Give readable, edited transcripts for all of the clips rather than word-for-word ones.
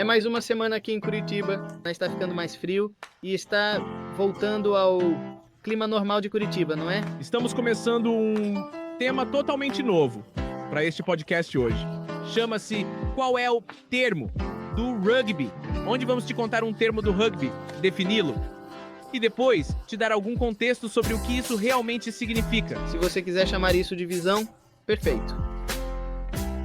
É mais uma semana aqui em Curitiba, está ficando mais frio e está voltando ao clima normal de Curitiba, não é? Estamos começando um tema totalmente novo para este podcast hoje. Chama-se Qual é o Termo do Rugby? Onde vamos te contar um termo do rugby, defini-lo e depois te dar algum contexto sobre o que isso realmente significa. Se você quiser chamar isso de visão, perfeito.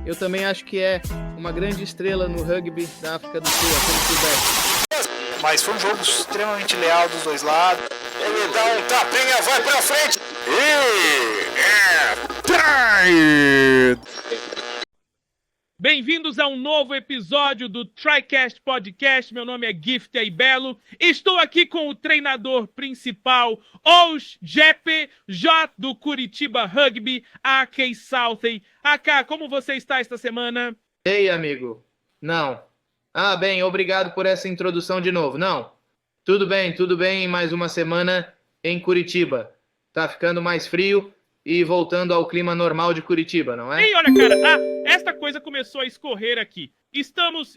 Eu também acho que é uma grande estrela no rugby da África do Sul, aquele Sudeste. Mas foi um jogo extremamente leal dos dois lados. Ele dá um tapinha, vai pra frente e Bem-vindos a um novo episódio do TriCast Podcast. Meu nome é Gift Aibelo. Estou aqui com o treinador principal, Os Jepe J do Curitiba Rugby, AK Southey. AK, como você está esta semana? Ei, amigo. Não. Bem, obrigado por essa introdução de novo. Não. Tudo bem, mais uma semana em Curitiba. Tá ficando mais frio e voltando ao clima normal de Curitiba, não é? Ei, olha, cara, esta coisa começou a escorrer aqui. Estamos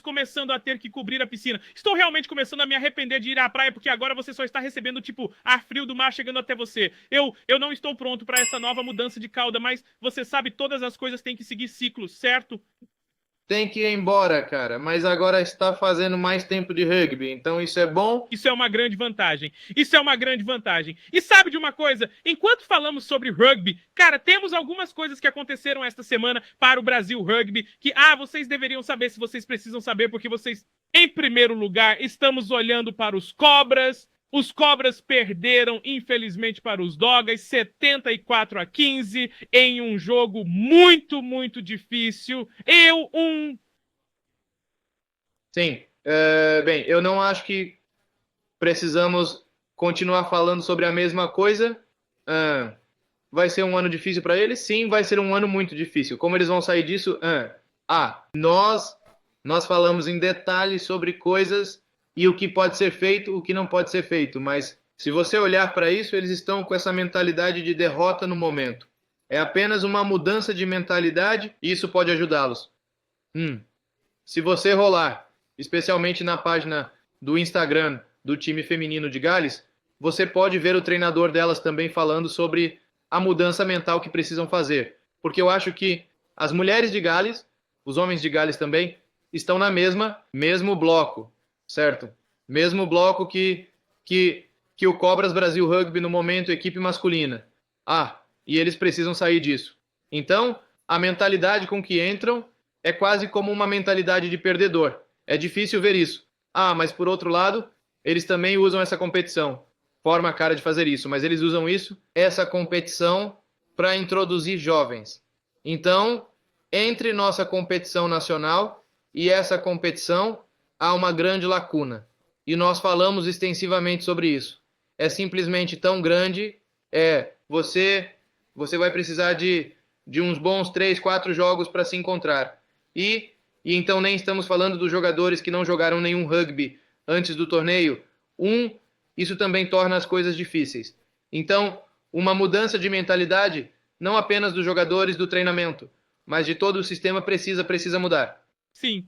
começando a ter que cobrir a piscina. Estou realmente começando a me arrepender de ir à praia, porque agora você só está recebendo, ar frio do mar chegando até você. Eu não estou pronto para essa nova mudança de cauda, mas você sabe, todas as coisas têm que seguir ciclos, certo? Tem que ir embora, cara, mas agora está fazendo mais tempo de rugby, então isso é bom? Isso é uma grande vantagem. E sabe de uma coisa? Enquanto falamos sobre rugby, cara, temos algumas coisas que aconteceram esta semana para o Brasil Rugby que, vocês deveriam saber, se vocês precisam saber, porque vocês, em primeiro lugar, estamos olhando para os Cobras. Os Cobras perderam, infelizmente, para os Dogas, 74-15, em um jogo muito, muito difícil. Sim. Bem, eu não acho que precisamos continuar falando sobre a mesma coisa. Vai ser um ano difícil para eles? Sim, vai ser um ano muito difícil. Como eles vão sair disso? Nós falamos em detalhes sobre coisas e o que pode ser feito, o que não pode ser feito. Mas se você olhar para isso, eles estão com essa mentalidade de derrota no momento. É apenas uma mudança de mentalidade e isso pode ajudá-los. Se você rolar, especialmente na página do Instagram do time feminino de Gales, você pode ver o treinador delas também falando sobre a mudança mental que precisam fazer. Porque eu acho que as mulheres de Gales, os homens de Gales também, estão na mesmo bloco, certo? Mesmo bloco que o Cobras Brasil Rugby no momento, equipe masculina. E eles precisam sair disso. Então, a mentalidade com que entram é quase como uma mentalidade de perdedor. É difícil ver isso. Mas por outro lado, eles também usam essa competição. Forma a cara de fazer isso, mas eles usam essa competição, para introduzir jovens. Então, entre nossa competição nacional e essa competição, há uma grande lacuna. E nós falamos extensivamente sobre isso. É simplesmente tão grande, você vai precisar de uns bons 3, 4 jogos para se encontrar. E então nem estamos falando dos jogadores que não jogaram nenhum rugby antes do torneio. Isso também torna as coisas difíceis. Então, uma mudança de mentalidade, não apenas dos jogadores do treinamento, mas de todo o sistema precisa mudar. Sim,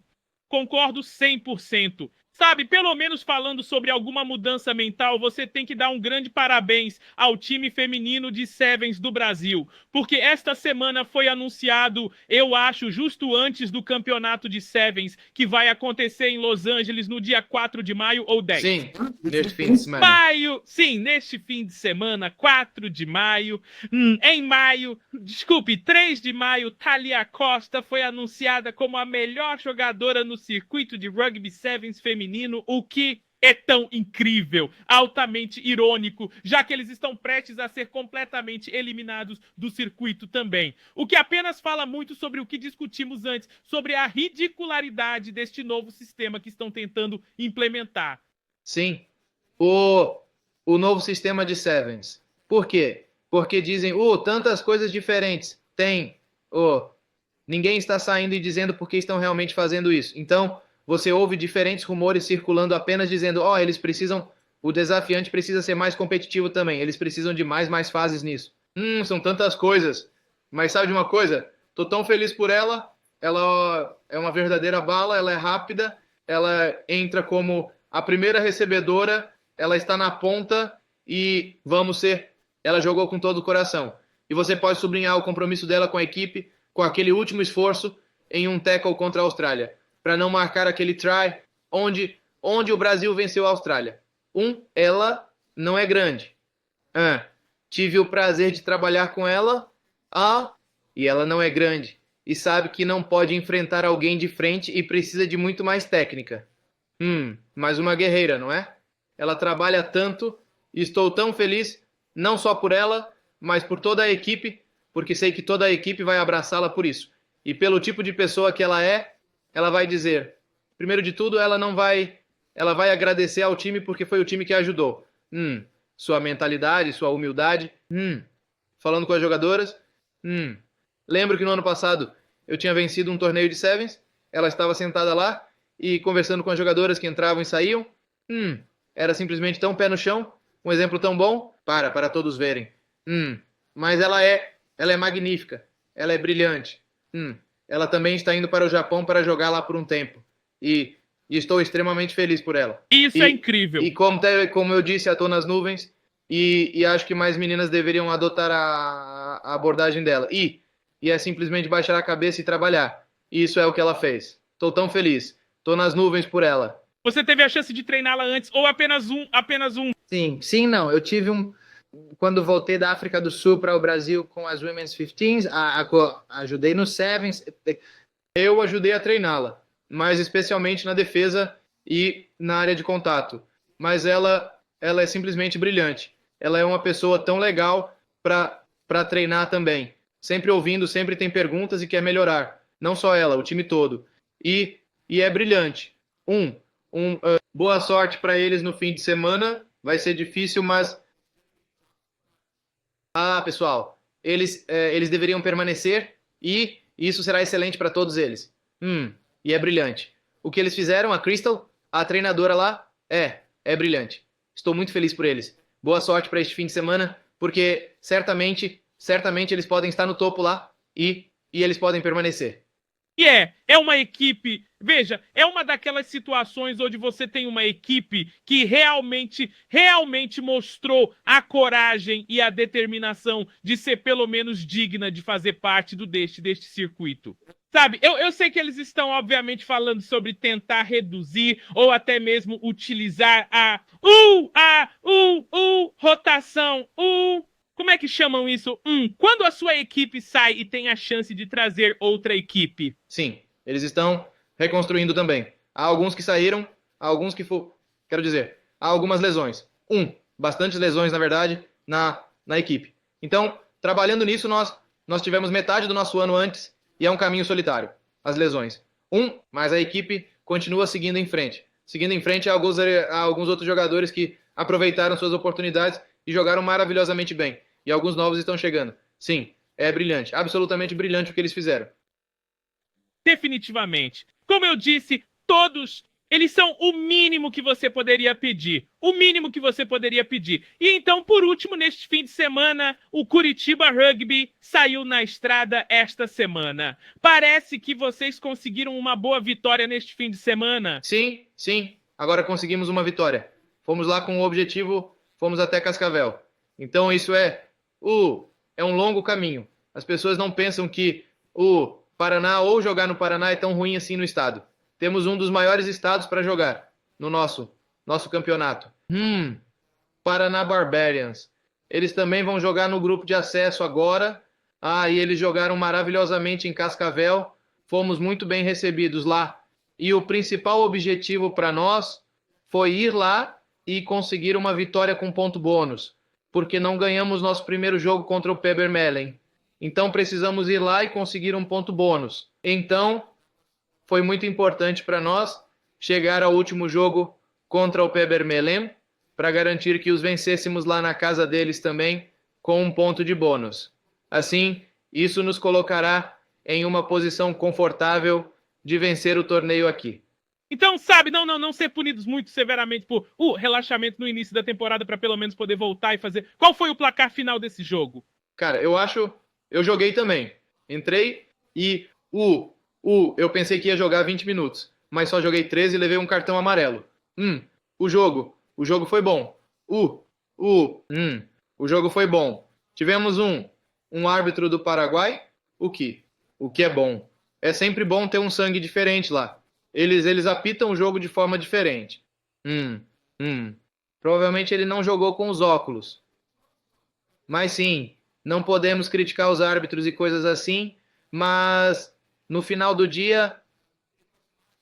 concordo 100%. Sabe, pelo menos falando sobre alguma mudança mental, você tem que dar um grande parabéns ao time feminino de Sevens do Brasil. Porque esta semana foi anunciado, eu acho, justo antes do campeonato de Sevens, que vai acontecer em Los Angeles no dia 4 de maio ou 10. Sim, neste fim de semana. Neste fim de semana, 4 de maio. Em maio, 3 de maio, Thalia Costa foi anunciada como a melhor jogadora no circuito de rugby sevens feminino, o que é tão incrível, altamente irônico, já que eles estão prestes a ser completamente eliminados do circuito também. O que apenas fala muito sobre o que discutimos antes, sobre a ridicularidade deste novo sistema que estão tentando implementar. Sim, o novo sistema de Sevens. Por quê? Porque dizem, tantas coisas diferentes. Ninguém está saindo e dizendo por que estão realmente fazendo isso. Então, você ouve diferentes rumores circulando apenas dizendo, o desafiante precisa ser mais competitivo também, eles precisam de mais fases nisso. São tantas coisas, mas sabe de uma coisa? Tô tão feliz por ela, ela é uma verdadeira bala, ela é rápida, ela entra como a primeira recebedora, ela está na ponta e ela jogou com todo o coração. E você pode sublinhar o compromisso dela com a equipe, com aquele último esforço em um tackle contra a Austrália, para não marcar aquele try onde o Brasil venceu a Austrália. Ela não é grande. Tive o prazer de trabalhar com ela. E ela não é grande. E sabe que não pode enfrentar alguém de frente e precisa de muito mais técnica. Mais uma guerreira, não é? Ela trabalha tanto e estou tão feliz, não só por ela, mas por toda a equipe, porque sei que toda a equipe vai abraçá-la por isso. E pelo tipo de pessoa que ela é, ela vai dizer, primeiro de tudo, ela vai agradecer ao time porque foi o time que a ajudou. Sua mentalidade, sua humildade. Falando com as jogadoras. Lembro que no ano passado eu tinha vencido um torneio de Sevens, ela estava sentada lá e conversando com as jogadoras que entravam e saíam. Era simplesmente tão pé no chão, um exemplo tão bom, para todos verem. Mas ela é magnífica, ela é brilhante. Ela também está indo para o Japão para jogar lá por um tempo. E estou extremamente feliz por ela. Isso é incrível. E como eu disse, estou nas nuvens e acho que mais meninas deveriam adotar a abordagem dela. E é simplesmente baixar a cabeça e trabalhar. E isso é o que ela fez. Estou tão feliz. Estou nas nuvens por ela. Você teve a chance de treiná-la antes ou apenas um? Sim, não. Eu tive quando voltei da África do Sul para o Brasil com as Women's 15s, ajudei no Sevens. Eu ajudei a treiná-la, mas especialmente na defesa e na área de contato. Mas ela é simplesmente brilhante. Ela é uma pessoa tão legal para treinar também. Sempre ouvindo, sempre tem perguntas e quer melhorar. Não só ela, o time todo. E é brilhante. Boa sorte para eles no fim de semana. Vai ser difícil, mas... pessoal, eles deveriam permanecer e isso será excelente para todos eles. E é brilhante. O que eles fizeram, a Crystal, a treinadora lá, é brilhante. Estou muito feliz por eles. Boa sorte para este fim de semana, porque certamente eles podem estar no topo lá e eles podem permanecer. E é uma equipe, veja, é uma daquelas situações onde você tem uma equipe que realmente mostrou a coragem e a determinação de ser pelo menos digna de fazer parte deste circuito. Sabe, eu sei que eles estão, obviamente, falando sobre tentar reduzir ou até mesmo utilizar a rotação, como é que chamam isso? Quando a sua equipe sai e tem a chance de trazer outra equipe. Sim, eles estão reconstruindo também. Há alguns que saíram, há alguns que quero dizer, há algumas lesões. Bastantes lesões, na verdade, na equipe. Então, trabalhando nisso, nós tivemos metade do nosso ano antes e é um caminho solitário, as lesões. Mas a equipe continua seguindo em frente. Seguindo em frente, há alguns outros jogadores que aproveitaram suas oportunidades e jogaram maravilhosamente bem. E alguns novos estão chegando. Sim, é brilhante. Absolutamente brilhante o que eles fizeram. Definitivamente. Como eu disse, todos, eles são o mínimo que você poderia pedir. O mínimo que você poderia pedir. E então, por último, neste fim de semana, o Curitiba Rugby saiu na estrada esta semana. Parece que vocês conseguiram uma boa vitória neste fim de semana. Sim. Agora conseguimos uma vitória. Fomos lá com o objetivo, fomos até Cascavel. Então isso é um longo caminho. As pessoas não pensam que o Paraná ou jogar no Paraná é tão ruim assim no estado. Temos um dos maiores estados para jogar no nosso campeonato. Paraná Barbarians. Eles também vão jogar no grupo de acesso agora. E eles jogaram maravilhosamente em Cascavel. Fomos muito bem recebidos lá. E o principal objetivo para nós foi ir lá e conseguir uma vitória com ponto bônus, porque não ganhamos nosso primeiro jogo contra o Pebbermellen. Então precisamos ir lá e conseguir um ponto bônus. Então foi muito importante para nós chegar ao último jogo contra o Pebbermellen para garantir que os vencêssemos lá na casa deles também com um ponto de bônus. Assim, isso nos colocará em uma posição confortável de vencer o torneio aqui. Então, sabe, não ser punidos muito severamente por relaxamento no início da temporada para pelo menos poder voltar e fazer... Qual foi o placar final desse jogo? Cara, eu joguei também. Entrei e Eu pensei que ia jogar 20 minutos, mas só joguei 13 e levei um cartão amarelo. O jogo foi bom. O jogo foi bom. Tivemos um árbitro do Paraguai, o que é bom. É sempre bom ter um sangue diferente lá. Eles apitam o jogo de forma diferente. Provavelmente ele não jogou com os óculos. Mas sim, não podemos criticar os árbitros e coisas assim, mas no final do dia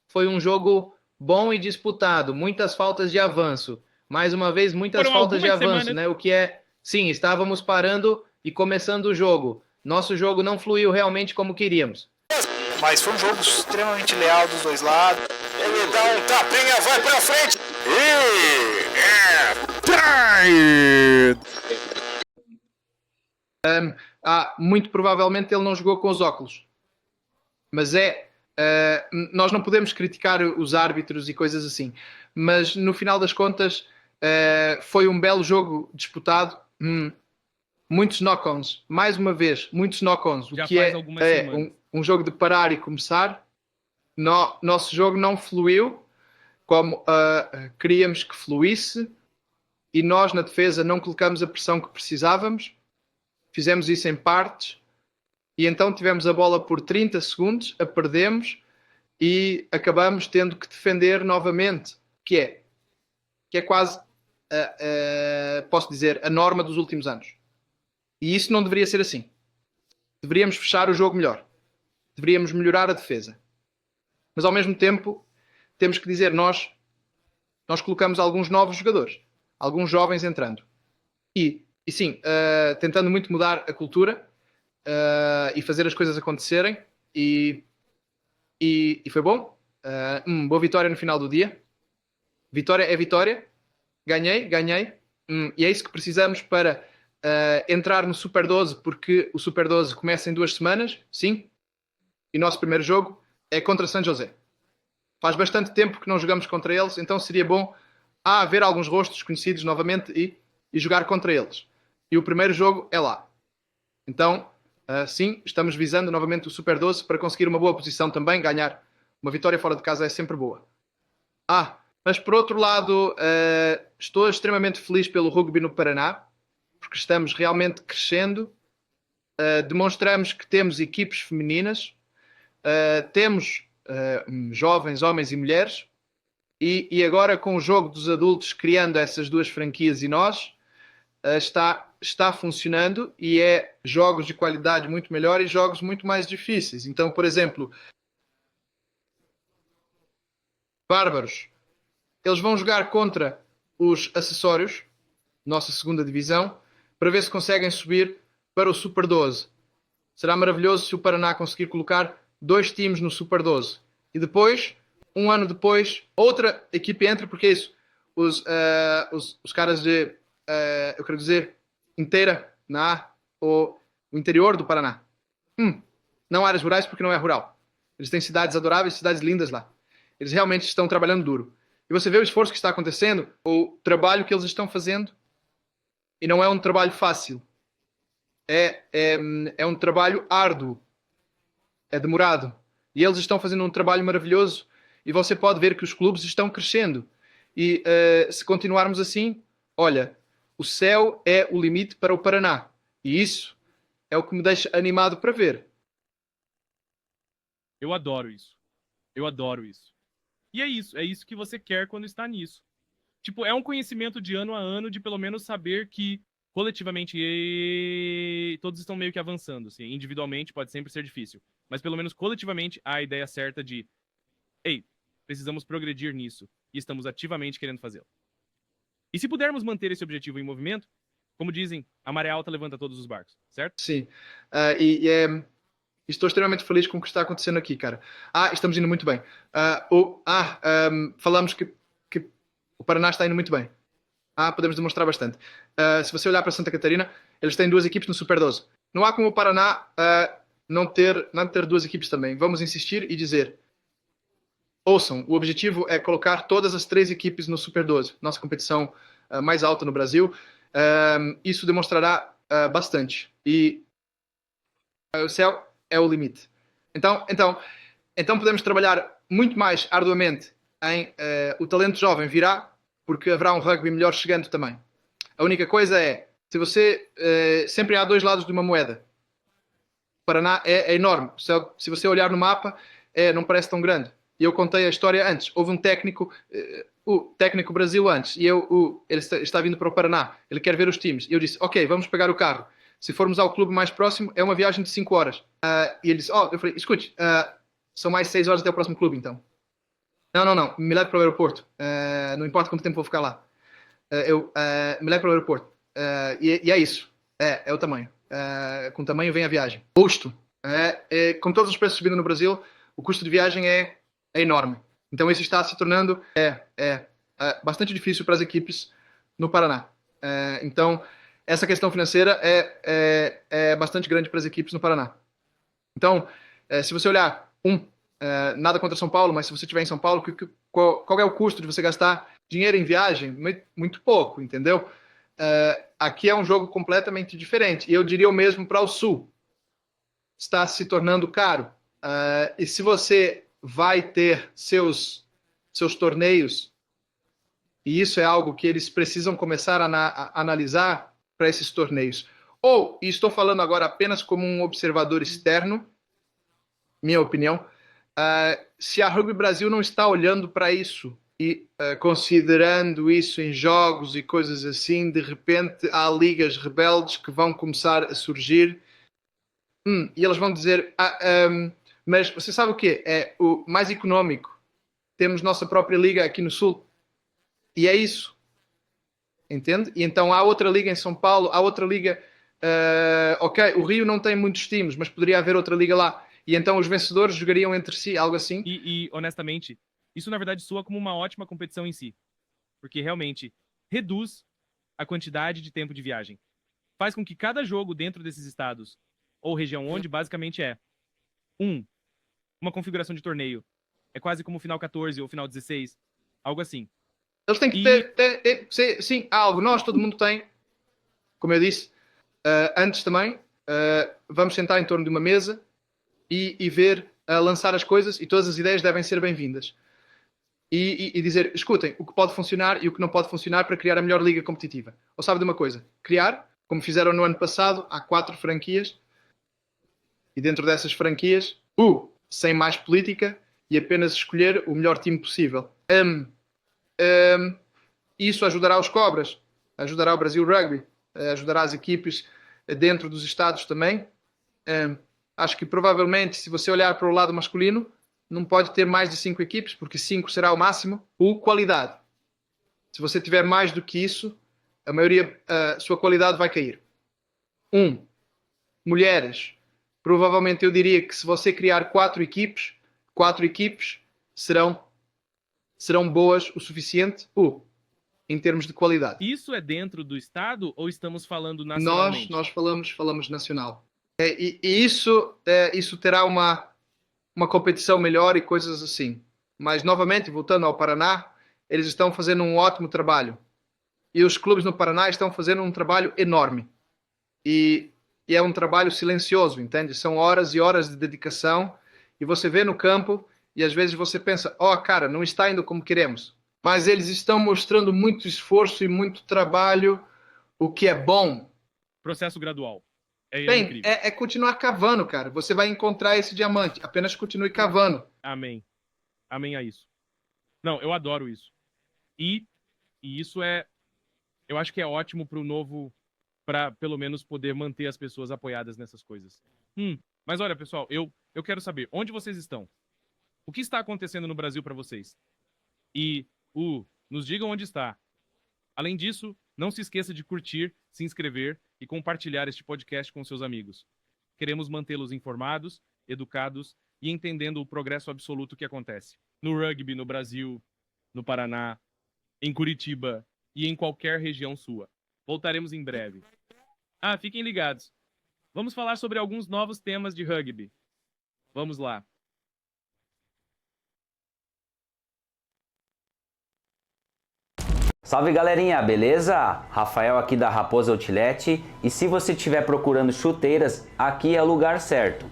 foi um jogo bom e disputado, muitas faltas de avanço. Mais uma vez, muitas Foram faltas de algumas avanço, semanas. né? O que é, sim, estávamos parando e começando o jogo. Nosso jogo não fluiu realmente como queríamos. Mas foi um jogo extremamente leal dos dois lados. Ele dá um tapinha, vai pra frente. Muito provavelmente ele não jogou com os óculos. Mas nós não podemos criticar os árbitros e coisas assim. Mas no final das contas, foi um belo jogo disputado. Muitos knock-ons. Mais uma vez, muitos knock-ons. O Já que faz é algumas semanas. um jogo de parar e começar. Nosso jogo não fluiu como queríamos que fluísse. E nós, na defesa, não colocamos a pressão que precisávamos. Fizemos isso em partes. E então tivemos a bola por 30 segundos, a perdemos e acabamos tendo que defender novamente, que é quase, posso dizer, a norma dos últimos anos. E isso não deveria ser assim. Deveríamos fechar o jogo melhor. Deveríamos melhorar a defesa. Mas ao mesmo tempo, temos que dizer, nós colocamos alguns novos jogadores, alguns jovens entrando. E sim, tentando muito mudar a cultura e fazer as coisas acontecerem. E foi bom. Boa vitória no final do dia. Vitória é vitória. Ganhei. E é isso que precisamos para entrar no Super 12, porque o Super 12 começa em 2 semanas, sim. E o nosso primeiro jogo é contra San José. Faz bastante tempo que não jogamos contra eles, então seria bom ver alguns rostos conhecidos novamente e jogar contra eles. E o primeiro jogo é lá. Então, sim, estamos visando novamente o Super 12 para conseguir uma boa posição também, ganhar. Uma vitória fora de casa é sempre boa. Mas por outro lado, estou extremamente feliz pelo rugby no Paraná, porque estamos realmente crescendo. Demonstramos que temos equipes femininas, temos jovens, homens e mulheres, e agora com o jogo dos adultos, criando essas duas franquias e nós, está funcionando e é jogos de qualidade muito melhor e jogos muito mais difíceis. Então, por exemplo, Bárbaros, eles vão jogar contra os Acessórios, nossa segunda divisão, para ver se conseguem subir para o Super 12. Será maravilhoso se o Paraná conseguir colocar 2 times no Super 12. E depois, um ano depois, outra equipe entra, porque é isso, os caras de, eu quero dizer, inteira, ou o interior do Paraná. Não áreas rurais, porque não é rural. Eles têm cidades adoráveis, cidades lindas lá. Eles realmente estão trabalhando duro. E você vê o esforço que está acontecendo, o trabalho que eles estão fazendo, e não é um trabalho fácil. É um trabalho árduo. É demorado. E eles estão fazendo um trabalho maravilhoso, e você pode ver que os clubes estão crescendo. E se continuarmos assim, olha, o céu é o limite para o Paraná. E isso é o que me deixa animado para ver. Eu adoro isso. Eu adoro isso. E é isso que você quer quando está nisso. Tipo, é um conhecimento de ano a ano de pelo menos saber que coletivamente todos estão meio que avançando, assim. Individualmente pode sempre ser difícil, mas pelo menos coletivamente há a ideia certa de precisamos progredir nisso e estamos ativamente querendo fazê-lo. E se pudermos manter esse objetivo em movimento, como dizem, a maré alta levanta todos os barcos, certo? Sim. Estou extremamente feliz com o que está acontecendo aqui, cara. Estamos indo muito bem. Falamos que o Paraná está indo muito bem. Podemos demonstrar bastante. Se você olhar para Santa Catarina, eles têm 2 equipes no Super 12. Não há como o Paraná não ter 2 equipes também. Vamos insistir e dizer, ouçam, o objetivo é colocar todas as 3 equipes no Super 12, nossa competição mais alta no Brasil. Isso demonstrará bastante. E o céu é o limite. Então, Então podemos trabalhar muito mais arduamente em o talento jovem virá, porque haverá um rugby melhor chegando também. A única coisa é, se você sempre há dois lados de uma moeda. O Paraná é enorme. Se você olhar no mapa, não parece tão grande. E eu contei a história antes. Houve um técnico, o técnico Brasil antes, e ele está vindo para o Paraná. Ele quer ver os times. E eu disse, ok, vamos pegar o carro. Se formos ao clube mais próximo, é uma viagem de 5 horas. E ele disse, eu falei, escute, são mais 6 horas até o próximo clube, então. Não, me leve para o aeroporto. Não importa quanto tempo vou ficar lá. Me leve para o aeroporto. E é isso. É o tamanho. Com o tamanho vem a viagem. Custo. Com todos os preços subindo no Brasil, o custo de viagem é enorme. Então isso está se tornando bastante difícil para as equipes no Paraná. Então essa questão financeira é bastante grande para as equipes no Paraná. Então, se você olhar, nada contra São Paulo, mas se você estiver em São Paulo, qual é o custo de você gastar dinheiro em viagem? Muito pouco, entendeu? Aqui é um jogo completamente diferente. E eu diria o mesmo para o Sul. Está se tornando caro. E se você vai ter seus torneios, e isso é algo que eles precisam começar a analisar para esses torneios. E estou falando agora apenas como um observador externo, minha opinião, se a Rugby Brasil não está olhando para isso e considerando isso em jogos e coisas assim, de repente há ligas rebeldes que vão começar a surgir e elas vão dizer mas você sabe o quê? É o mais econômico. Temos nossa própria liga aqui no Sul e é isso. Entende? E então há outra liga em São Paulo, há outra liga ok, o Rio não tem muitos times, mas poderia haver outra liga lá. E então os vencedores jogariam entre si, algo assim. E honestamente, isso na verdade soa como uma ótima competição em si. Porque realmente reduz a quantidade de tempo de viagem. Faz com que cada jogo dentro desses estados, ou região onde, basicamente uma configuração de torneio. É quase como o final 14 ou final 16, algo assim. Eles têm que ter sim, algo. Nós, todo mundo tem, como eu disse, antes também, vamos sentar em torno de uma mesa e ver, lançar as coisas, e todas as ideias devem ser bem-vindas. E dizer, escutem, o que pode funcionar e o que não pode funcionar para criar a melhor liga competitiva. Ou sabe de uma coisa? Criar, como fizeram no ano passado, há 4 franquias, e dentro dessas franquias, sem mais política, e apenas escolher o melhor time possível. Isso ajudará os Cobras, ajudará o Brasil Rugby, ajudará as equipes dentro dos estados também. Acho que provavelmente, se você olhar para o lado masculino, não pode ter mais de 5 equipes, porque 5 será o máximo. Qualidade. Se você tiver mais do que isso, sua qualidade vai cair. Mulheres. Provavelmente eu diria que se você criar 4 equipes serão boas o suficiente em termos de qualidade. Isso é dentro do estado ou estamos falando nacionalmente? Nós falamos nacional. E isso terá uma competição melhor e coisas assim. Mas, novamente, voltando ao Paraná, eles estão fazendo um ótimo trabalho. E os clubes no Paraná estão fazendo um trabalho enorme. E é um trabalho silencioso, entende? São horas e horas de dedicação. E você vê no campo e às vezes você pensa, cara, não está indo como queremos. Mas eles estão mostrando muito esforço e muito trabalho, o que é bom. Processo gradual. Bem, é continuar cavando, cara. Você vai encontrar esse diamante. Apenas continue cavando. Amém. Amém a isso. Não, eu adoro isso. E isso eu acho que é ótimo para o novo, para pelo menos poder manter as pessoas apoiadas nessas coisas. Mas olha, pessoal, eu quero saber onde vocês estão. O que está acontecendo no Brasil para vocês? E nos digam onde está. Além disso, não se esqueça de curtir, se inscrever e compartilhar este podcast com seus amigos. Queremos mantê-los informados, educados e entendendo o progresso absoluto que acontece no rugby no Brasil, no Paraná, em Curitiba e em qualquer região sua. Voltaremos em breve. Fiquem ligados. Vamos falar sobre alguns novos temas de rugby. Vamos lá. Salve galerinha, beleza? Rafael aqui da Raposa Outlet, e se você estiver procurando chuteiras, aqui é o lugar certo.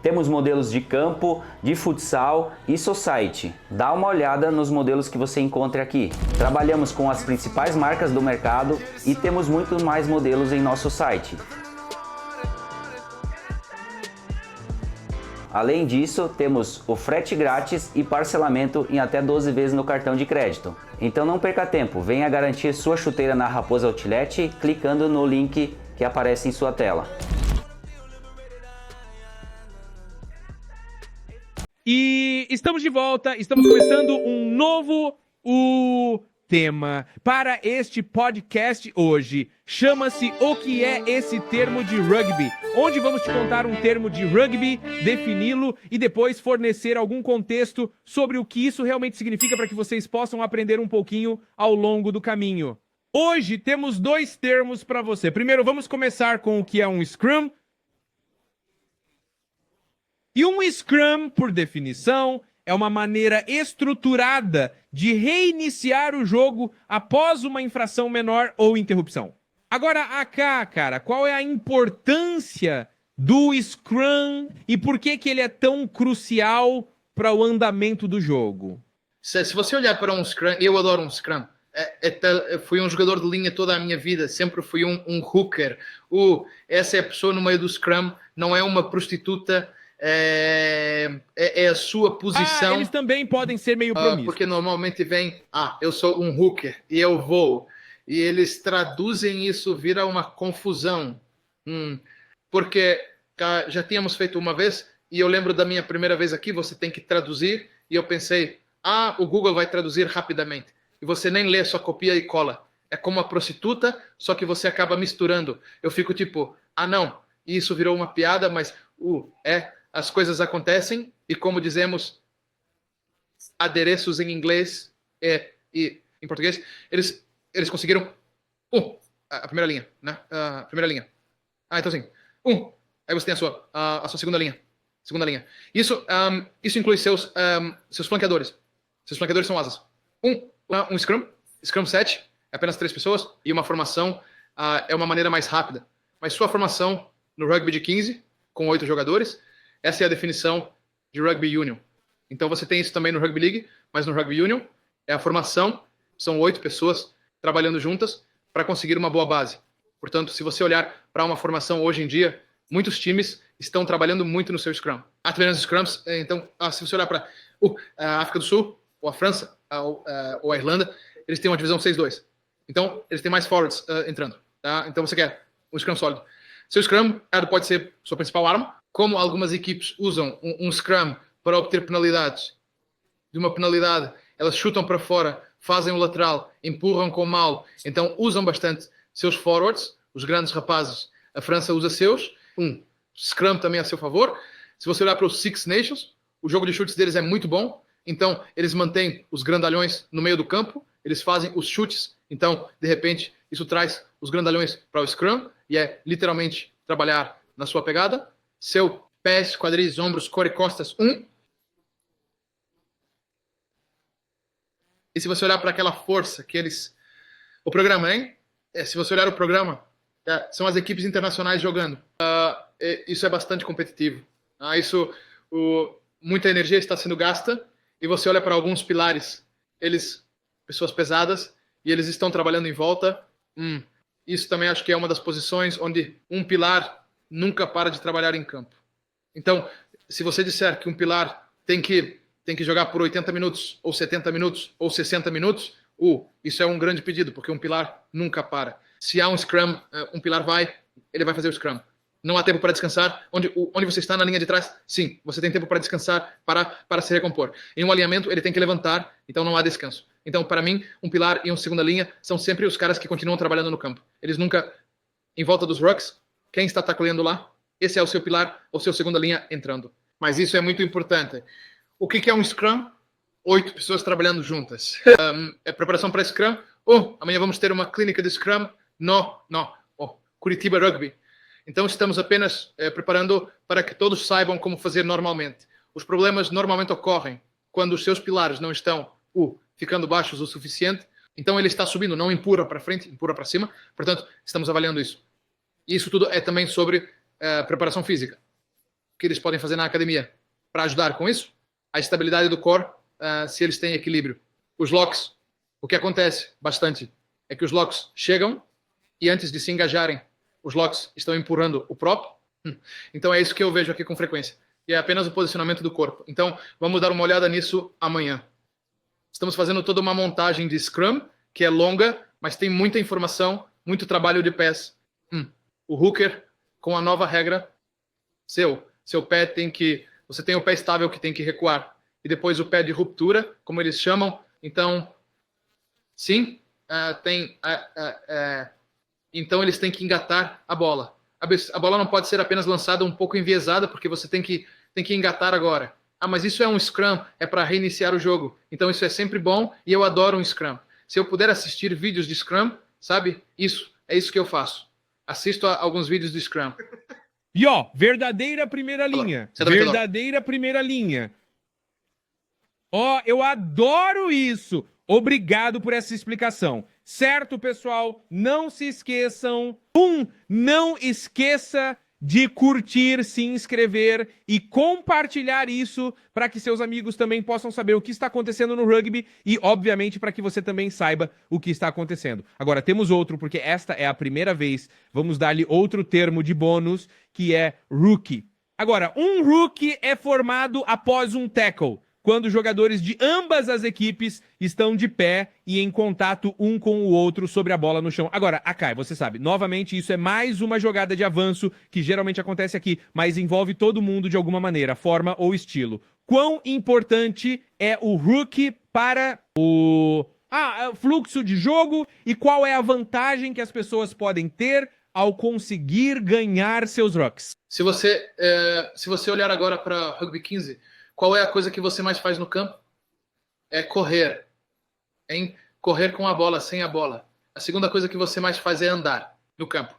Temos modelos de campo, de futsal e society. Dá uma olhada nos modelos que você encontra aqui. Trabalhamos com as principais marcas do mercado e temos muito mais modelos em nosso site. Além disso, temos o frete grátis e parcelamento em até 12 vezes no cartão de crédito. Então não perca tempo, venha garantir sua chuteira na Raposa Outlet clicando no link que aparece em sua tela. E estamos de volta, estamos começando um novo tema para este podcast hoje. Chama-se O que é esse termo de rugby? Onde vamos te contar um termo de rugby, defini-lo e depois fornecer algum contexto sobre o que isso realmente significa para que vocês possam aprender um pouquinho ao longo do caminho. Hoje temos 2 termos para você. Primeiro, vamos começar com o que é um Scrum. E um Scrum, por definição, é uma maneira estruturada de reiniciar o jogo após uma infração menor ou interrupção. Agora, AK, cara, qual é a importância do Scrum e por que ele é tão crucial para o andamento do jogo? Se você olhar para um Scrum, eu adoro um Scrum. Fui um jogador de linha toda a minha vida, sempre fui um hooker. Essa é a pessoa no meio do Scrum, não é uma prostituta. É a sua posição. Eles também podem ser meio promíscuos. Porque normalmente vem, eu sou um hooker e eu vou. E eles traduzem isso, vira uma confusão. Porque já tínhamos feito uma vez, e eu lembro da minha primeira vez aqui, você tem que traduzir, e eu pensei, o Google vai traduzir rapidamente. E você nem lê, só copia e cola. É como a prostituta, só que você acaba misturando. Eu fico tipo, não, isso virou uma piada, mas as coisas acontecem, e como dizemos, adereços em inglês e em português, eles conseguiram a primeira linha, né? A primeira linha. Então assim, aí você tem a sua segunda linha. Segunda linha. Isso inclui seus flanqueadores. Seus flanqueadores são asas. Um Scrum set, é apenas 3 pessoas, e uma formação é uma maneira mais rápida. Mas sua formação no rugby de 15, com 8 jogadores, essa é a definição de Rugby Union. Então você tem isso também no Rugby League, mas no Rugby Union é a formação, são 8 pessoas trabalhando juntas para conseguir uma boa base. Portanto, se você olhar para uma formação hoje em dia, muitos times estão trabalhando muito no seu Scrum. Também nos Scrums, então, se você olhar para a África do Sul, ou a França, ou a Irlanda, eles têm uma divisão 6-2. Então, eles têm mais forwards entrando. Tá? Então você quer um Scrum sólido. Seu Scrum pode ser sua principal arma. Como algumas equipes usam um Scrum para obter penalidades, de uma penalidade, elas chutam para fora, fazem o lateral, empurram com mal, então usam bastante seus forwards, os grandes rapazes. A França usa seus. Scrum também a seu favor. Se você olhar para os Six Nations, o jogo de chutes deles é muito bom, então eles mantêm os grandalhões no meio do campo, eles fazem os chutes, então, de repente, isso traz os grandalhões para o Scrum, e é literalmente trabalhar na sua pegada. Seu pés, quadris, ombros, core e costas, E se você olhar para aquela força que o programa, hein? Se você olhar o programa, são as equipes internacionais jogando. Isso é bastante competitivo. Muita energia está sendo gasta, e você olha para alguns pilares, pessoas pesadas, e eles estão trabalhando em volta. Isso também acho que é uma das posições onde um pilar nunca para de trabalhar em campo. Então, se você disser que um pilar tem que jogar por 80 minutos, ou 70 minutos, ou 60 minutos, isso é um grande pedido, porque um pilar nunca para. Se há um Scrum, um pilar ele vai fazer o Scrum. Não há tempo para descansar. Onde você está na linha de trás, sim, você tem tempo para descansar, para se recompor. Em um alinhamento, ele tem que levantar, então não há descanso. Então, para mim, um pilar e um segunda linha são sempre os caras que continuam trabalhando no campo. Eles nunca, em volta dos rucks, quem está tacleando lá, esse é o seu pilar ou seu segunda linha entrando. Mas isso é muito importante. O que é um Scrum? 8 pessoas trabalhando juntas. É preparação para Scrum? Amanhã vamos ter uma clínica de Scrum? Não. Curitiba Rugby. Então estamos apenas preparando para que todos saibam como fazer normalmente. Os problemas normalmente ocorrem quando os seus pilares não estão ficando baixos o suficiente. Então ele está subindo, não empurra para frente, empurra para cima. Portanto, estamos avaliando isso. E isso tudo é também sobre preparação física. que eles podem fazer na academia para ajudar com isso? A estabilidade do core, se eles têm equilíbrio. Os locks, o que acontece bastante é que os locks chegam e antes de se engajarem, os locks estão empurrando o prop. Então é isso que eu vejo aqui com frequência. E é apenas o posicionamento do corpo. Então vamos dar uma olhada nisso amanhã. Estamos fazendo toda uma montagem de Scrum, que é longa, mas tem muita informação, muito trabalho de pés. O hooker, com a nova regra, seu pé tem que... Você tem o pé estável que tem que recuar. E depois o pé de ruptura, como eles chamam. Então, sim, então eles têm que engatar a bola. A bola não pode ser apenas lançada um pouco enviesada, porque você tem que engatar agora. Mas isso é um Scrum, é para reiniciar o jogo. Então isso é sempre bom e eu adoro um Scrum. Se eu puder assistir vídeos de Scrum, sabe? É isso que eu faço. Assisto a alguns vídeos de Scrum. E ó, verdadeira primeira linha. Verdadeira primeira linha. Ó, eu adoro isso. Obrigado por essa explicação. Certo, pessoal? Não se esqueçam. Não esqueça de curtir, se inscrever e compartilhar isso para que seus amigos também possam saber o que está acontecendo no rugby e, obviamente, para que você também saiba o que está acontecendo. Agora, temos outro, porque esta é a primeira vez. Vamos dar-lhe outro termo de bônus, que é rookie. Agora, um rookie é formado após um tackle, quando os jogadores de ambas as equipes estão de pé e em contato um com o outro sobre a bola no chão. Agora, Akai, você sabe, novamente isso é mais uma jogada de avanço que geralmente acontece aqui, mas envolve todo mundo de alguma maneira, forma ou estilo. Quão importante é o rookie para o fluxo de jogo e qual é a vantagem que as pessoas podem ter ao conseguir ganhar seus rocks? Se você olhar agora para Rugby 15, qual é a coisa que você mais faz no campo? É correr. Correr com a bola, sem a bola. A segunda coisa que você mais faz é andar no campo.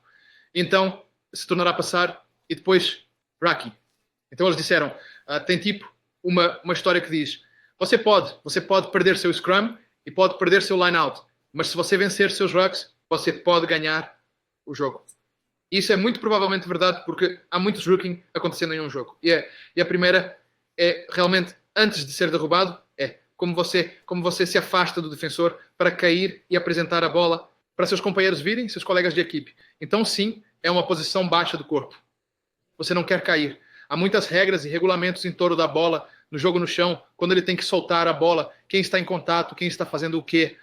Então, se tornará passar e depois rucking. Então eles disseram, tem tipo uma história que diz, você pode perder seu scrum e pode perder seu line out, mas se você vencer seus rucks, você pode ganhar o jogo. Isso é muito provavelmente verdade porque há muitos rucking acontecendo em um jogo. E a primeira é realmente, antes de ser derrubado, como você se afasta do defensor para cair e apresentar a bola para seus companheiros virem, seus colegas de equipe. Então, sim, é uma posição baixa do corpo. Você não quer cair. Há muitas regras e regulamentos em torno da bola, no jogo no chão, quando ele tem que soltar a bola, quem está em contato, quem está fazendo o quê.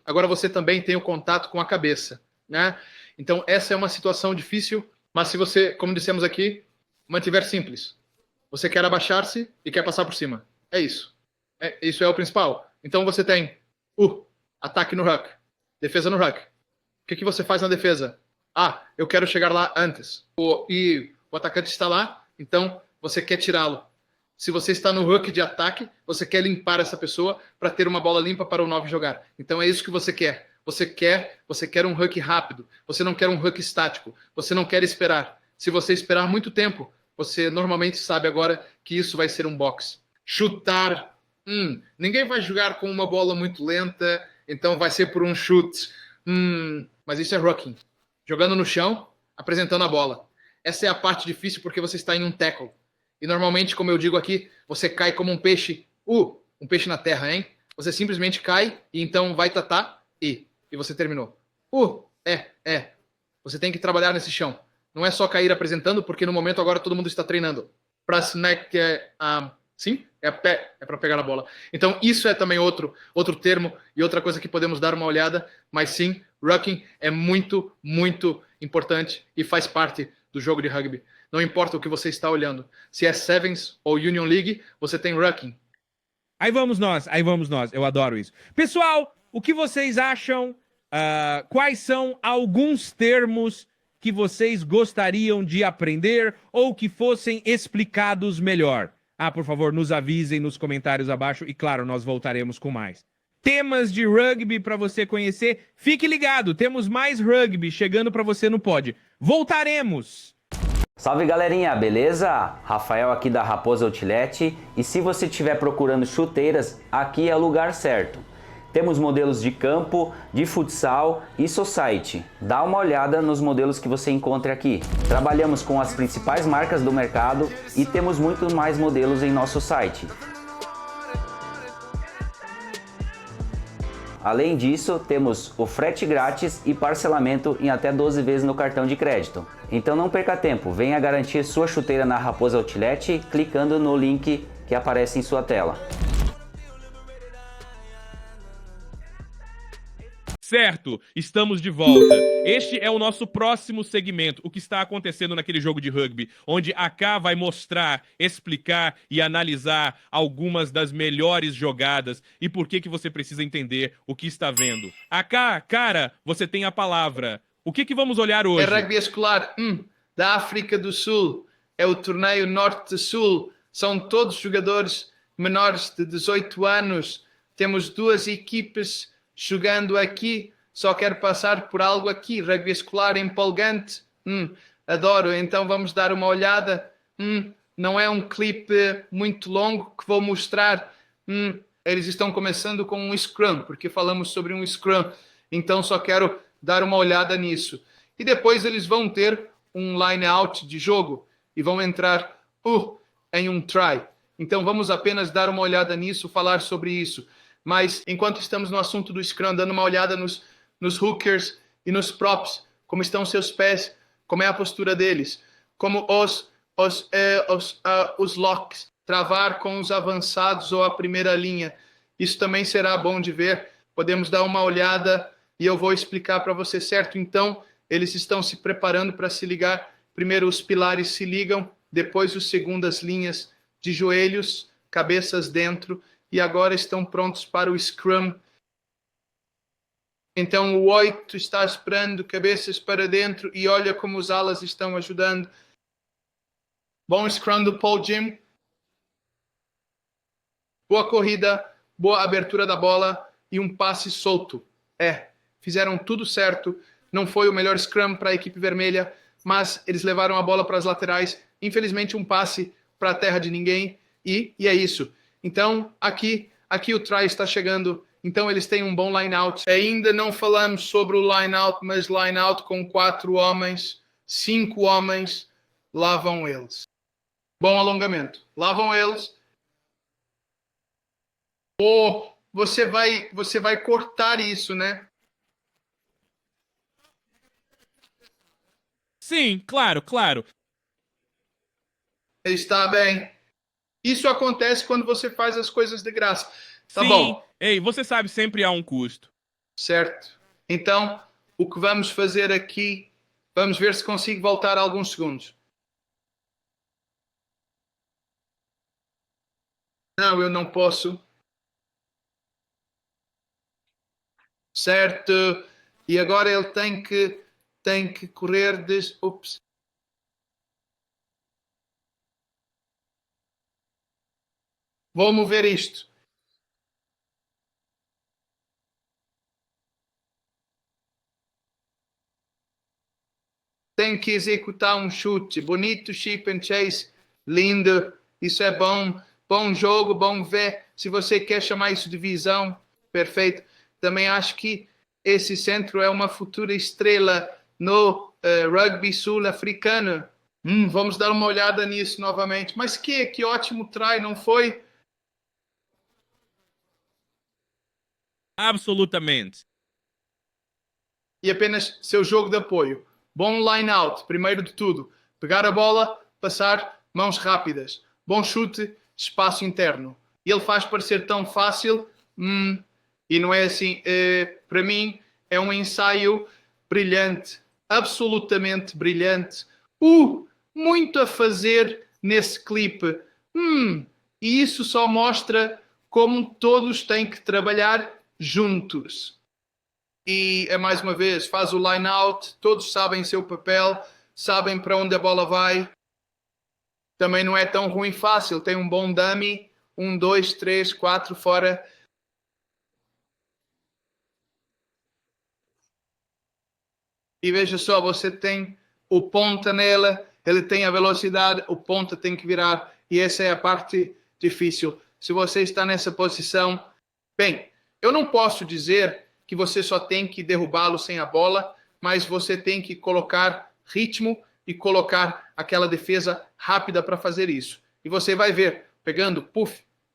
Agora você também tem o contato com a cabeça, né? Então, essa é uma situação difícil, mas se você, como dissemos aqui, mantiver simples. Você quer abaixar-se e quer passar por cima. É isso. Isso é o principal. Então você tem ataque no ruck, defesa no ruck. O que você faz na defesa? Eu quero chegar lá antes. E o atacante está lá, então você quer tirá-lo. Se você está no ruck de ataque, você quer limpar essa pessoa para ter uma bola limpa para o 9 jogar. Então é isso que você quer. Você quer um ruck rápido. Você não quer um ruck estático. Você não quer esperar. Se você esperar muito tempo, você normalmente sabe agora que isso vai ser um box. Chutar. Ninguém vai jogar com uma bola muito lenta, então vai ser por um chute. Mas isso é rucking. Jogando no chão, apresentando a bola. Essa é a parte difícil porque você está em um tackle. E normalmente, como eu digo aqui, você cai como um peixe. Um peixe na terra, hein? Você simplesmente cai e então vai tatar e você terminou. Você tem que trabalhar nesse chão. Não é só cair apresentando, porque no momento agora todo mundo está treinando. Para snack é para pegar a bola. Então isso é também outro termo e outra coisa que podemos dar uma olhada. Mas sim, rucking é muito, muito importante e faz parte do jogo de rugby. Não importa o que você está olhando. Se é Sevens ou Union League, você tem rucking. Aí vamos nós. Eu adoro isso. Pessoal, o que vocês acham? Quais são alguns termos que vocês gostariam de aprender ou que fossem explicados melhor? Por favor, nos avisem nos comentários abaixo e, claro, nós voltaremos com mais. Temas de rugby para você conhecer. Fique ligado, temos mais rugby chegando para você no pod. Voltaremos! Salve galerinha, beleza? Rafael aqui da Raposa Outlet e se você estiver procurando chuteiras, aqui é o lugar certo. Temos modelos de campo, de futsal e society. Dá uma olhada nos modelos que você encontra aqui. Trabalhamos com as principais marcas do mercado e temos muito mais modelos em nosso site. Além disso, temos o frete grátis e parcelamento em até 12 vezes no cartão de crédito. Então não perca tempo, venha garantir sua chuteira na Raposa Outlet clicando no link que aparece em sua tela. Certo, estamos de volta. Este é o nosso próximo segmento, o que está acontecendo naquele jogo de rugby, onde a K vai mostrar, explicar e analisar algumas das melhores jogadas e por que você precisa entender o que está vendo. A K, cara, você tem a palavra. O que vamos olhar hoje? É rugby escolar da África do Sul. É o torneio Norte-Sul. São todos jogadores menores de 18 anos. Temos duas equipes jogando aqui. Só quero passar por algo aqui. Rugby escolar empolgante. Adoro. Então vamos dar uma olhada. Não é um clipe muito longo que vou mostrar. Eles estão começando com um scrum, porque falamos sobre um scrum. Então só quero dar uma olhada nisso. E depois eles vão ter um line-out de jogo e vão entrar em um try. Então vamos apenas dar uma olhada nisso, falar sobre isso. Mas enquanto estamos no assunto do Scrum, dando uma olhada nos hookers e nos props, como estão seus pés, como é a postura deles, como os locks, travar com os avançados ou a primeira linha. Isso também será bom de ver. Podemos dar uma olhada e eu vou explicar para você, certo? Então, eles estão se preparando para se ligar. Primeiro os pilares se ligam, depois os segundas linhas de joelhos, cabeças dentro, e agora estão prontos para o Scrum. Então o 8 está esperando, cabeças para dentro, e olha como os alas estão ajudando. Bom Scrum do Paul Jim. Boa corrida, boa abertura da bola e um passe solto. Fizeram tudo certo. Não foi o melhor Scrum para a equipe vermelha, mas eles levaram a bola para as laterais. Infelizmente um passe para a terra de ninguém, e é isso. Então, aqui o try está chegando. Então, eles têm um bom line-out. Ainda não falamos sobre o line-out, mas line-out com 4 homens, 5 homens, lá vão eles. Bom alongamento. Lá vão eles. Você vai cortar isso, né? Sim, claro. Está bem. Isso acontece quando você faz as coisas de graça. Tá Sim. bom. Ei, você sabe, sempre há um custo. Certo. Então, o que vamos fazer aqui, vamos ver se consigo voltar alguns segundos. Não, eu não posso. Certo. E agora ele tem que correr Ups. Vou mover isto. Tem que executar um chute. Bonito, chip and chase. Lindo. Isso é bom. Bom jogo, bom ver. Se você quer chamar isso de visão, perfeito. Também acho que esse centro é uma futura estrela no rugby sul-africano. Vamos dar uma olhada nisso novamente. Mas que ótimo try, não foi? Absolutamente. E apenas seu jogo de apoio. Bom line-out, primeiro de tudo. Pegar a bola, passar, mãos rápidas. Bom chute, espaço interno. E ele faz parecer tão fácil, e não é assim. Para mim, é um ensaio brilhante. Absolutamente brilhante. Muito a fazer nesse clipe. E isso só mostra como todos têm que trabalhar juntos. E mais uma vez, faz o line out, todos sabem seu papel, sabem para onde a bola vai. Também não é tão ruim fácil, tem um bom dummy, 1, 2, 3, 4 fora. E veja só, você tem o ponta nela, ele tem a velocidade, o ponta tem que virar, e essa é a parte difícil. Se você está nessa posição, bem, Eu não posso dizer que você só tem que derrubá-lo sem a bola, mas você tem que colocar ritmo e colocar aquela defesa rápida para fazer isso. E você vai ver, pegando,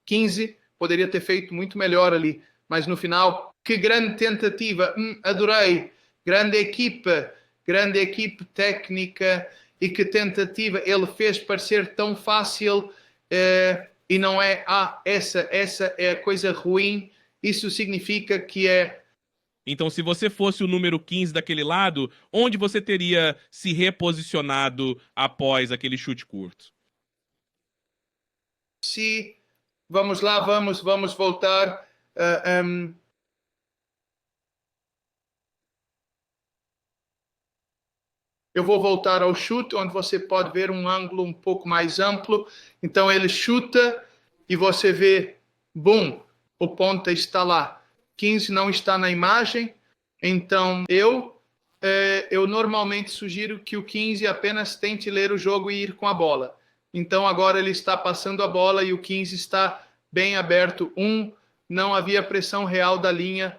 15, poderia ter feito muito melhor ali, mas no final, que grande tentativa, adorei, grande equipe técnica, e que tentativa ele fez parecer tão fácil, e não é, essa é a coisa ruim, isso significa que é... Então, se você fosse o número 15 daquele lado, onde você teria se reposicionado após aquele chute curto? Se, vamos lá, vamos voltar. Eu vou voltar ao chute, onde você pode ver um ângulo um pouco mais amplo. Então ele chuta e você vê, bum, o ponta está lá. 15 não está na imagem, então eu normalmente sugiro que o 15 apenas tente ler o jogo e ir com a bola. Então agora ele está passando a bola e o 15 está bem aberto. Não havia pressão real da linha.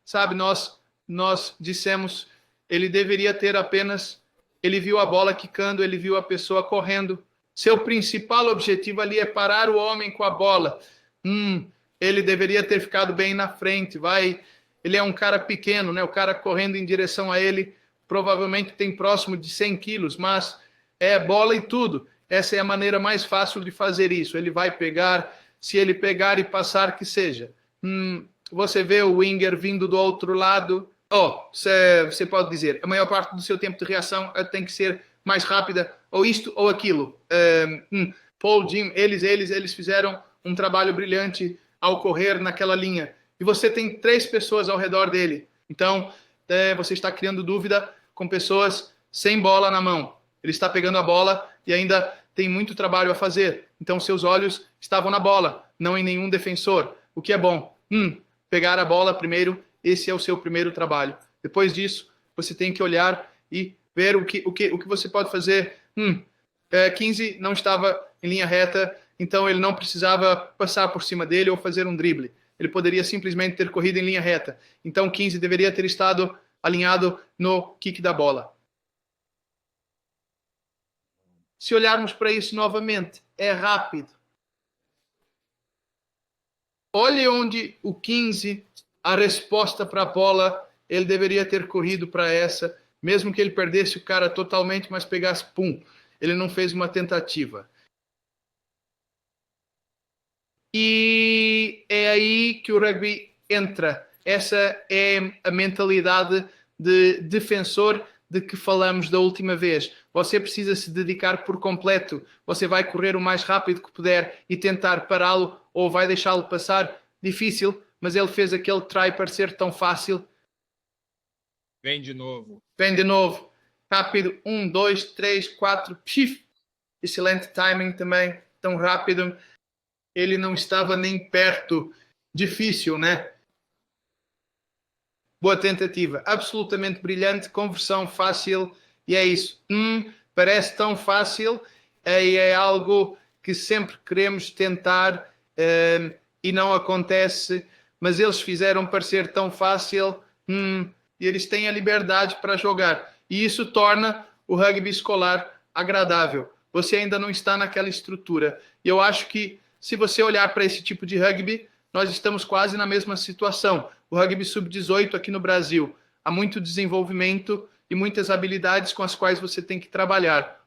Sabe, nós dissemos, ele deveria ter apenas... Ele viu a bola quicando, ele viu a pessoa correndo. Seu principal objetivo ali é parar o homem com a bola. Ele deveria ter ficado bem na frente. Ele é um cara pequeno, né? O cara correndo em direção a ele provavelmente tem próximo de 100 quilos, mas é bola e tudo. Essa é a maneira mais fácil de fazer isso. Ele vai pegar, se ele pegar e passar, que seja. Você vê o winger vindo do outro lado. Você pode dizer, a maior parte do seu tempo de reação tem que ser mais rápida, ou isto ou aquilo. Paul, Jim, eles fizeram um trabalho brilhante ao correr naquela linha. E você tem 3 pessoas ao redor dele. Então, você está criando dúvida com pessoas sem bola na mão. Ele está pegando a bola e ainda tem muito trabalho a fazer. Então, seus olhos estavam na bola, não em nenhum defensor. O que é bom? Pegar a bola primeiro, esse é o seu primeiro trabalho. Depois disso, você tem que olhar e ver o que você pode fazer. 15 não estava em linha reta, então ele não precisava passar por cima dele ou fazer um drible. Ele poderia simplesmente ter corrido em linha reta. Então 15 deveria ter estado alinhado no kick da bola. Se olharmos para isso novamente, é rápido. Olhe onde o 15, a resposta para a bola, ele deveria ter corrido para essa, mesmo que ele perdesse o cara totalmente, mas pegasse, ele não fez uma tentativa. E é aí que o rugby entra. Essa é a mentalidade de defensor de que falamos da última vez. Você precisa se dedicar por completo. Você vai correr o mais rápido que puder e tentar pará-lo ou vai deixá-lo passar. Difícil, mas ele fez aquele try parecer tão fácil. Vem de novo. Rápido. 1, 2, 3, 4. Excelente timing também. Tão rápido. Ele não estava nem perto. Difícil, né? Boa tentativa. Absolutamente brilhante. Conversão fácil. E é isso. Parece tão fácil. E é algo que sempre queremos tentar e não acontece. Mas eles fizeram parecer tão fácil. E eles têm a liberdade para jogar. E isso torna o rugby escolar agradável. Você ainda não está naquela estrutura. E eu acho que se você olhar para esse tipo de rugby, nós estamos quase na mesma situação. O rugby sub-18 aqui no Brasil. Há muito desenvolvimento e muitas habilidades com as quais você tem que trabalhar.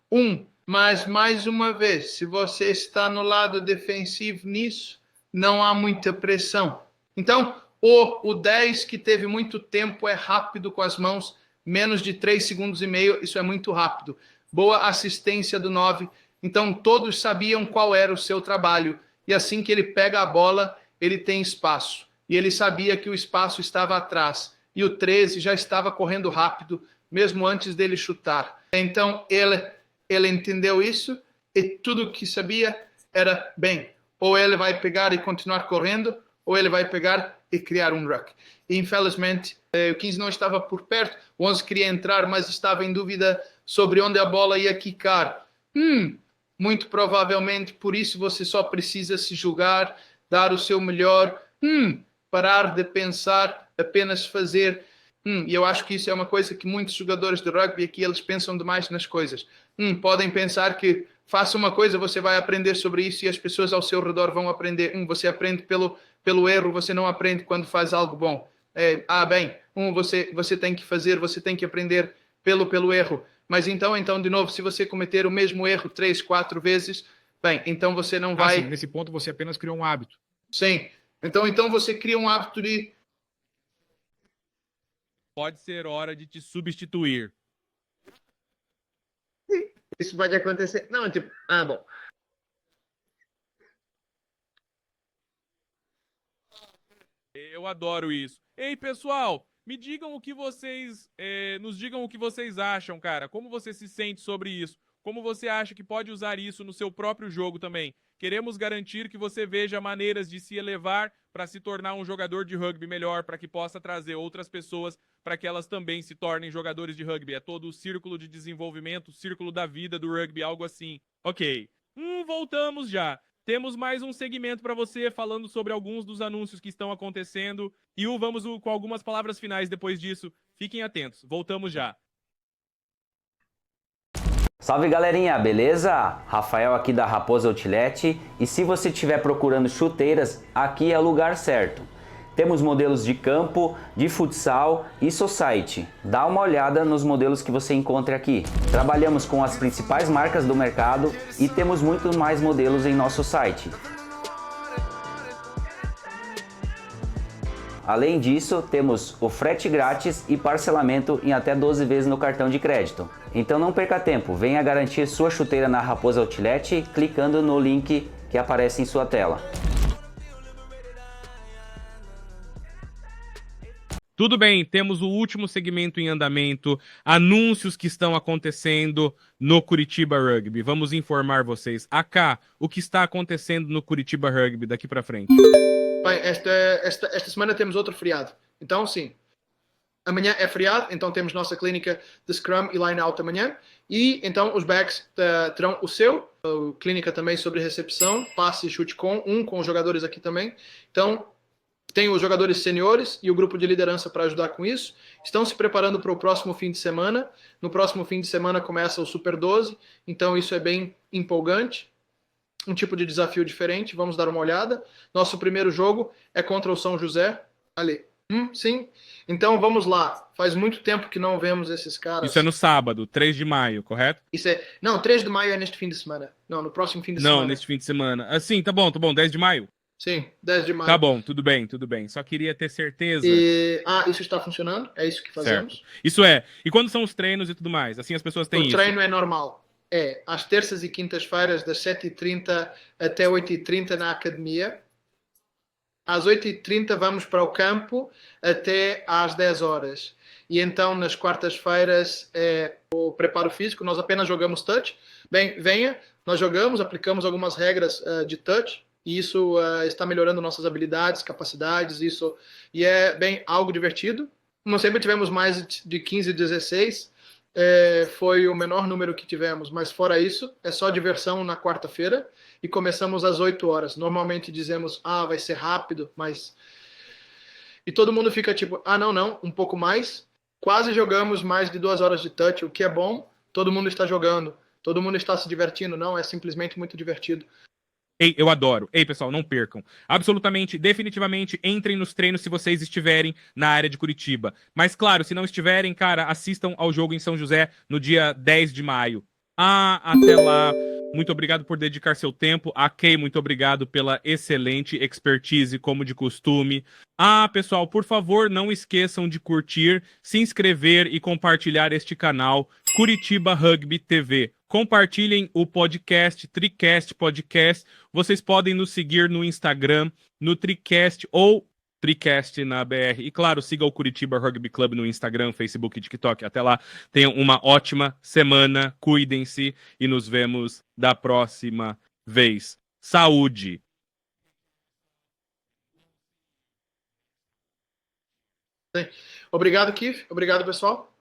Mas mais uma vez, se você está no lado defensivo nisso, não há muita pressão. Então, o 10 que teve muito tempo é rápido com as mãos, menos de 3 segundos e meio, isso é muito rápido. Boa assistência do 9, então todos sabiam qual era o seu trabalho. E assim que ele pega a bola, ele tem espaço. E ele sabia que o espaço estava atrás. E o 13 já estava correndo rápido, mesmo antes dele chutar. Então ele entendeu isso e tudo o que sabia era, ou ele vai pegar e continuar correndo, ou ele vai pegar e criar um ruck. E infelizmente o 15 não estava por perto, o 11 queria entrar, mas estava em dúvida sobre onde a bola ia quicar. Muito provavelmente por isso você só precisa se jogar, dar o seu melhor. parar de pensar, apenas fazer. E eu acho que isso é uma coisa que muitos jogadores de rugby aqui, eles pensam demais nas coisas. Podem pensar que faça uma coisa, você vai aprender sobre isso e as pessoas ao seu redor vão aprender. Você aprende pelo erro, você não aprende quando faz algo bom. Você tem que fazer, você tem que aprender pelo erro. Mas então, de novo, se você cometer o mesmo erro 3, 4 vezes, então você não vai... Sim, nesse ponto você apenas criou um hábito. Sim. Então você cria um hábito de... Pode ser hora de te substituir. Isso pode acontecer. Não, tipo, bom. Eu adoro isso. Ei, pessoal, me digam o que vocês... nos digam o que vocês acham, cara. Como você se sente sobre isso? Como você acha que pode usar isso no seu próprio jogo também? Queremos garantir que você veja maneiras de se elevar para se tornar um jogador de rugby melhor, para que possa trazer outras pessoas para que elas também se tornem jogadores de rugby. É todo o círculo de desenvolvimento, o círculo da vida do rugby, algo assim. Ok. Voltamos já. Temos mais um segmento para você, falando sobre alguns dos anúncios que estão acontecendo. E vamos com algumas palavras finais depois disso. Fiquem atentos. Voltamos já. Salve galerinha, beleza? Rafael aqui da Raposa Outlet, e se você estiver procurando chuteiras, aqui é o lugar certo. Temos modelos de campo, de futsal e society. Dá uma olhada nos modelos que você encontra aqui. Trabalhamos com as principais marcas do mercado e temos muito mais modelos em nosso site. Além disso, temos o frete grátis e parcelamento em até 12 vezes no cartão de crédito. Então não perca tempo, venha garantir sua chuteira na Raposa Outlet clicando no link que aparece em sua tela. Tudo bem, temos o último segmento em andamento, anúncios que estão acontecendo no Curitiba Rugby. Vamos informar vocês. AK, o que está acontecendo no Curitiba Rugby daqui para frente? Bem, esta semana temos outro feriado. Então, sim, amanhã é feriado, então temos nossa clínica de Scrum e Line-Out amanhã. E então os backs terão o seu, a clínica também sobre recepção, passe e chute com os jogadores aqui também. Então, tem os jogadores seniores e o grupo de liderança para ajudar com isso. Estão se preparando para o próximo fim de semana. No próximo fim de semana começa o Super 12, então isso é bem empolgante. Um tipo de desafio diferente, vamos dar uma olhada. Nosso primeiro jogo é contra o São José. Ali. Sim. Então vamos lá. Faz muito tempo que não vemos esses caras. Isso é no sábado, 3 de maio, correto? Não, 3 de maio é neste fim de semana. Não, no próximo fim de semana. Não, neste fim de semana. Sim, tá bom, 10 de maio. Sim, 10 de maio. Tá bom, tudo bem. Só queria ter certeza. Isso está funcionando? É isso que fazemos? Certo. Isso é. E quando são os treinos e tudo mais? Assim as pessoas têm isso. O treino é normal. É às terças e quintas-feiras, das 7h30 até 8h30 na academia. Às 8h30 vamos para o campo até às 10 horas. E então, nas quartas-feiras, é o preparo físico. Nós apenas jogamos touch. Bem, venha, nós jogamos, aplicamos algumas regras de touch. E isso está melhorando nossas habilidades, capacidades. E é bem algo divertido. Não sempre tivemos mais de 15, 16. Foi o menor número que tivemos, mas fora isso, é só diversão na quarta-feira e começamos às 8 horas. Normalmente dizemos, vai ser rápido, mas... E todo mundo fica tipo, não, um pouco mais. Quase jogamos mais de 2 horas de touch, o que é bom. Todo mundo está jogando, todo mundo está se divertindo. Não, é simplesmente muito divertido. Ei, eu adoro. Ei, pessoal, não percam. Absolutamente, definitivamente, entrem nos treinos se vocês estiverem na área de Curitiba. Mas, claro, se não estiverem, cara, assistam ao jogo em São José no dia 10 de maio. Até lá. Muito obrigado por dedicar seu tempo. A Kay, muito obrigado pela excelente expertise, como de costume. Pessoal, por favor, não esqueçam de curtir, se inscrever e compartilhar este canal, Curitiba Rugby TV. Compartilhem o podcast, Tricast Podcast. Vocês podem nos seguir no Instagram, no Tricast ou Tricast na BR. E claro, siga o Curitiba Rugby Club no Instagram, Facebook e TikTok. Até lá, tenham uma ótima semana, cuidem-se e nos vemos da próxima vez. Saúde! Obrigado, Keith. Obrigado, pessoal.